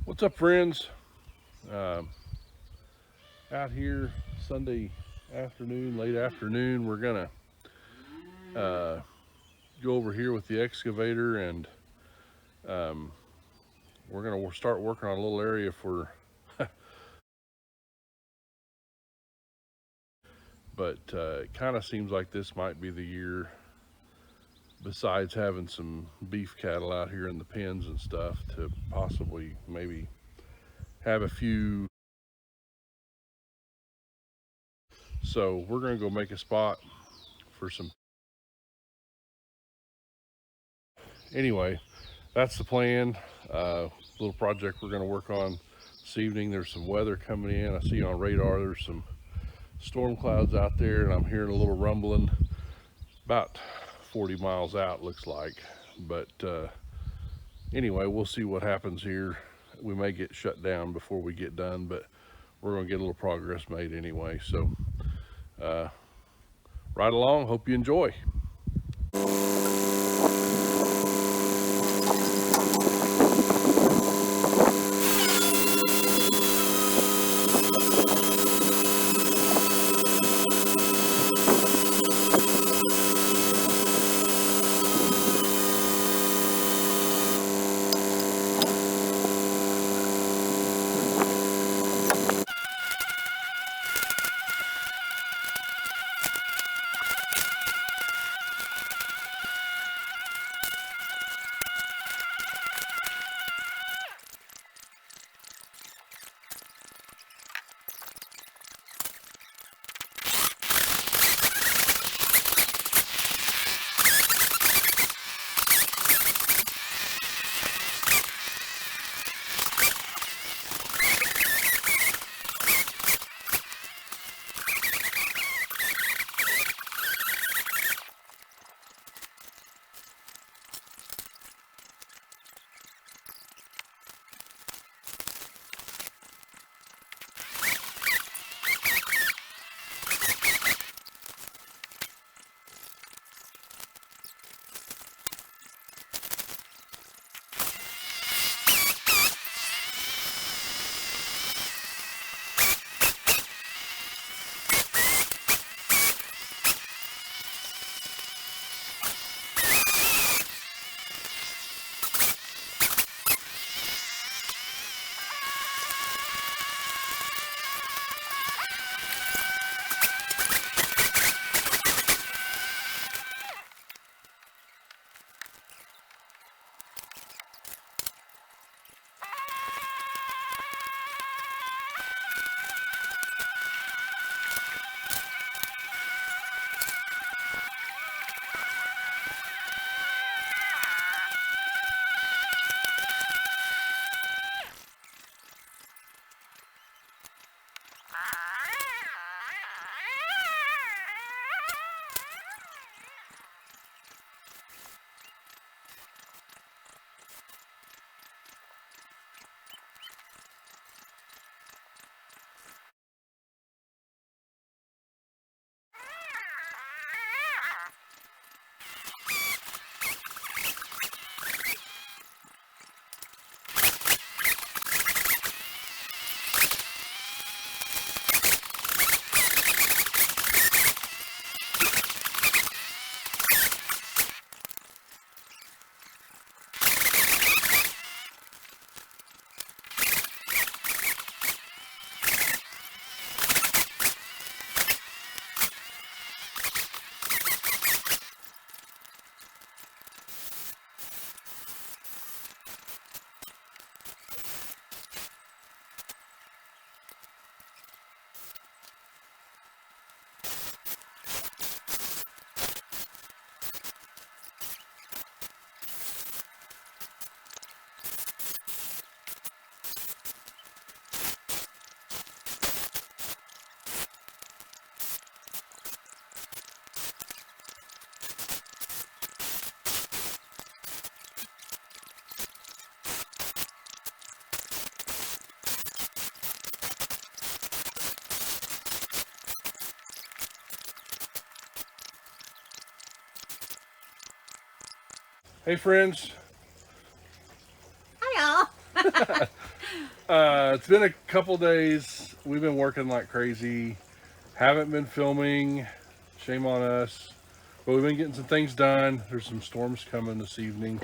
What's up, friends? Um, Out here Sunday afternoon, late afternoon. We're gonna uh, go over here with the excavator, and um, we're gonna start working on a little area for. But it kind of seems like this might be the year. Besides having some beef cattle out here in the pens and stuff, to possibly maybe have a few. So we're gonna go make a spot for some. Anyway, that's the plan. Little project we're going to work on this evening. There's some weather coming in. I see on radar there's some storm clouds out there, and I'm hearing a little rumbling about 40 miles out, looks like. But anyway, we'll see what happens here. We may get shut down before we get done, but we're going to get a little progress made anyway. So, uh, right along. Hope you enjoy. Hey, friends. Hi, y'all. It's been a couple days. We've been working like crazy. Haven't been filming. Shame on us. But we've been getting some things done. There's some storms coming this evening.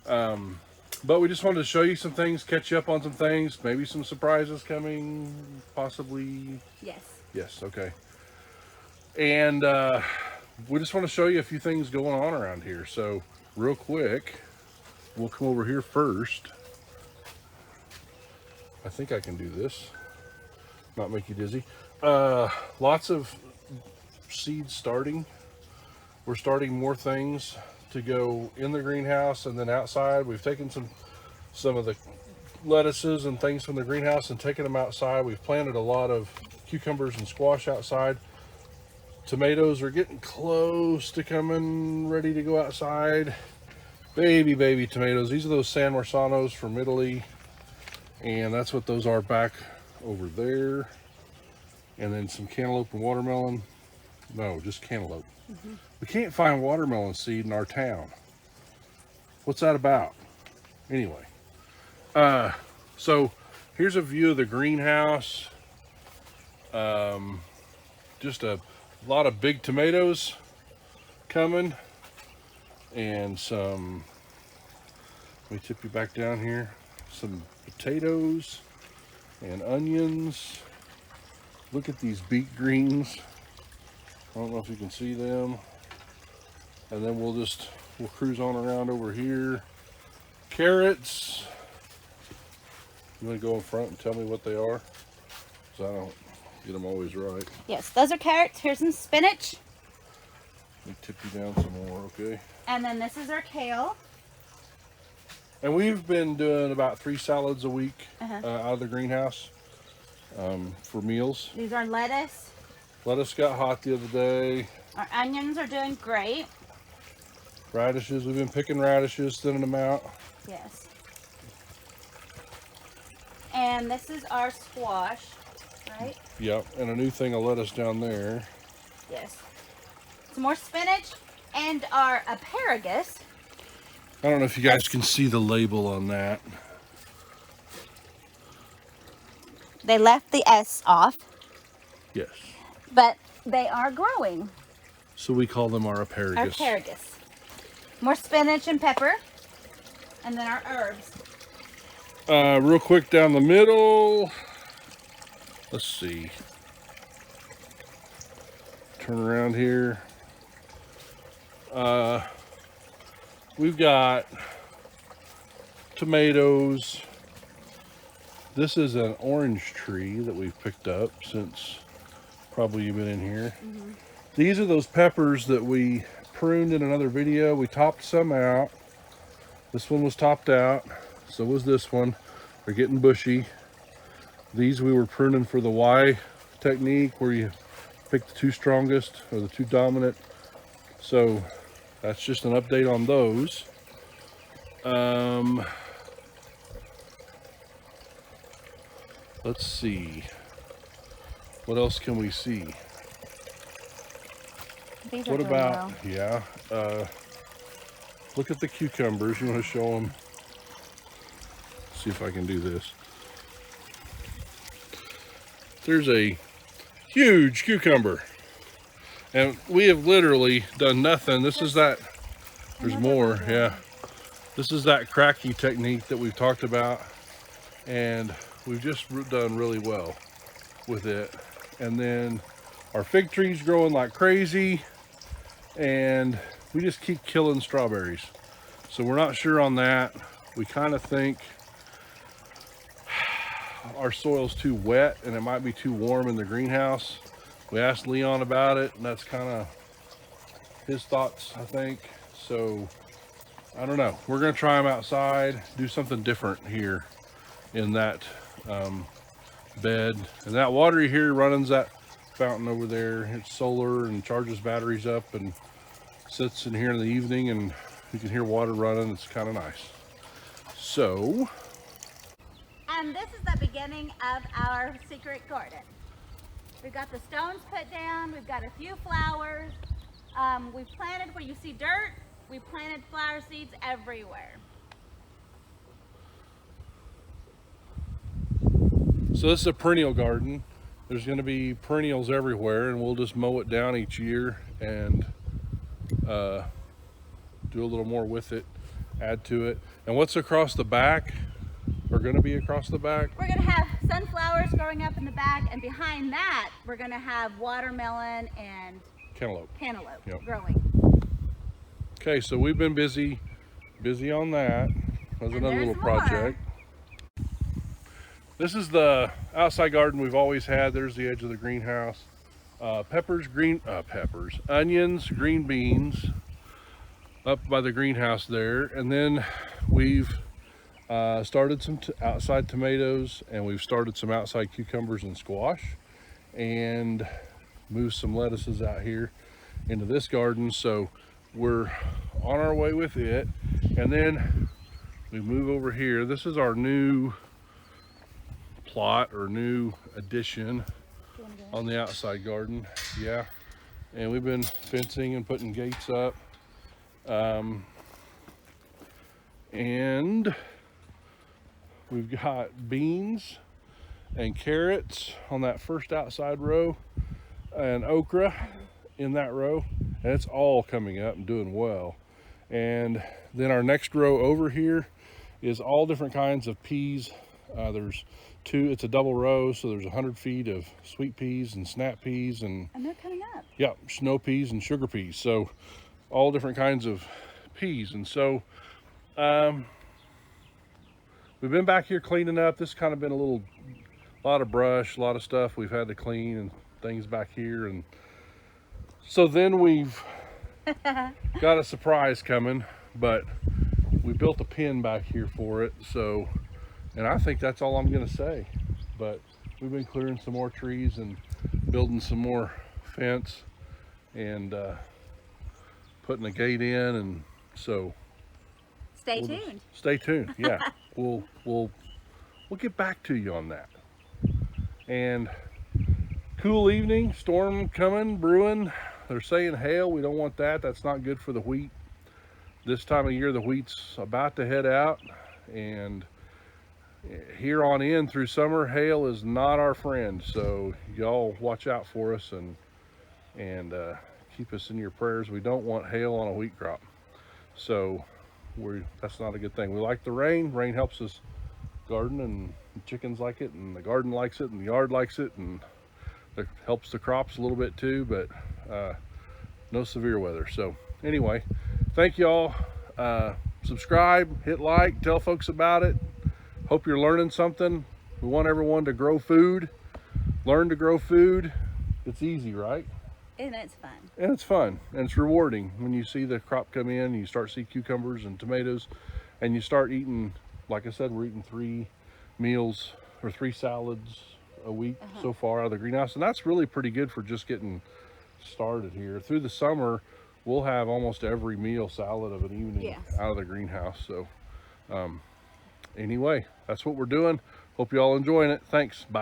But we just wanted to show you some things, catch you up on some things, maybe some surprises coming, possibly. Yes. Yes, okay. And we just want to show you a few things going on around here. So real quick, we'll come over here first. I think I can do this, not make you dizzy. Lots of seeds starting. We're starting more things to go in the greenhouse and then outside. We've taken some of the lettuces and things from the greenhouse and taken them outside. We've planted a lot of cucumbers and squash outside. Tomatoes are getting close to coming, ready to go outside. Baby tomatoes. These are those San Marsanos from Italy, and that's what those are back over there. And then some cantaloupe and watermelon. No, just cantaloupe. We can't find watermelon seed in our town. What's that about? Anyway, so here's a view of the greenhouse. Just a lot of big tomatoes coming, and some, let me tip you back down here, some potatoes and onions. Look at these beet greens. I don't know if you can see them. And then we'll cruise on around over here. Carrots. You want to go in front and tell me what they are? So I don't get them always right. Yes, those are carrots. Here's some spinach. Let me tip you down some more, okay? And then this is our kale. And we've been doing about 3 salads a week out of the greenhouse for meals. These are lettuce. Lettuce got hot the other day. Our onions are doing great. Radishes, we've been picking radishes, thinning them out. Yes. And this is our squash, right? Yep, and a new thing of lettuce down there. Yes. Some more spinach and our asparagus. I don't know if you guys can see the label on that. They left the S off, Yes. but they are growing. So we call them our asparagus. Asparagus. More spinach and pepper. And then our herbs. Real quick down the middle. Let's see. Turn around here. We've got tomatoes. This is an orange tree that we've picked up since probably you've been in here. These are those peppers that we pruned in another video. We topped some out. This one was topped out. So was this one. They're getting bushy. These we were pruning for the Y technique, where you pick the 2 strongest or the 2 dominant. So that's just an update on those. Let's see. What else can we see? These What are about, well. yeah, look at the cucumbers. You want to show them? See if I can do this. There's a huge cucumber. And we have literally done nothing. This is that, there's more, yeah. This is that cracky technique that we've talked about. And we've just done really well with it. And then our fig tree's growing like crazy. And we just keep killing strawberries. So we're not sure on that. We kind of think our soil's too wet and it might be too warm in the greenhouse. We asked Leon about it, and that's kind of his thoughts, I think. So I don't know. We're gonna try them outside, do something different here in that bed. And that water you hear runs that fountain over there. It's solar and charges batteries up and sits in here in the evening, and you can hear water running. It's kind of nice. So, And this is the beginning of our secret garden. We've got the stones put down. We've got a few flowers. We've planted where you see dirt. We planted flower seeds everywhere. So this is a perennial garden. There's going to be perennials everywhere, and we'll just mow it down each year and do a little more with it, add to it. And what's across the back, or going to be across the back? We're going to have sunflowers growing up in the back, and behind that we're going to have watermelon and Cantaloupe. cantaloupe growing. Okay, so we've been busy on that. That's another little project. This is the outside garden we've always had. There's the edge of the greenhouse. Onions, green beans up by the greenhouse there. And then we've started some outside tomatoes, and we've started some outside cucumbers and squash, and moved some lettuces out here into this garden. So we're on our way with it. And then we move over here. This is our new plot or new addition on the outside garden. Yeah, and we've been fencing and putting gates up, and we've got beans and carrots on that first outside row, and okra in that row, and it's all coming up and doing well. And then our next row over here is all different kinds of peas. There's it's a double row, so there's 100 feet of sweet peas and snap peas, and they're coming up. Yeah, snow peas and sugar peas. So all different kinds of peas. And so we've been back here cleaning up. This kind of been a lot of brush, a lot of stuff we've had to clean and things back here. And so then we've got a surprise coming, but we built a pen back here for it. So, and I think that's all I'm gonna say. But we've been clearing some more trees and building some more fence and putting a gate in, and so stay tuned. Stay tuned. Yeah, we'll get back to you on that. And cool evening, storm coming, brewing. They're saying hail. We don't want that. That's not good for the wheat. This time of year, the wheat's about to head out, and here on in through summer, hail is not our friend. So y'all watch out for us and keep us in your prayers. We don't want hail on a wheat crop. So that's not a good thing. We like the rain. Rain helps us garden, and the chickens like it, and the garden likes it, and the yard likes it, and it helps the crops a little bit too, but no severe weather. So anyway, thank y'all. Subscribe, hit like, tell folks about it. Hope you're learning something. We want everyone to grow food, learn to grow food. It's easy, right? And it's fun. And it's fun, and it's rewarding when you see the crop come in, and you start to see cucumbers and tomatoes, and you start eating, like I said, we're eating 3 meals or 3 salads a week so far out of the greenhouse, and that's really pretty good for just getting started here. Through the summer, we'll have almost every meal salad of an evening out of the greenhouse. So anyway, that's what we're doing. Hope you all enjoying it. Thanks. Bye.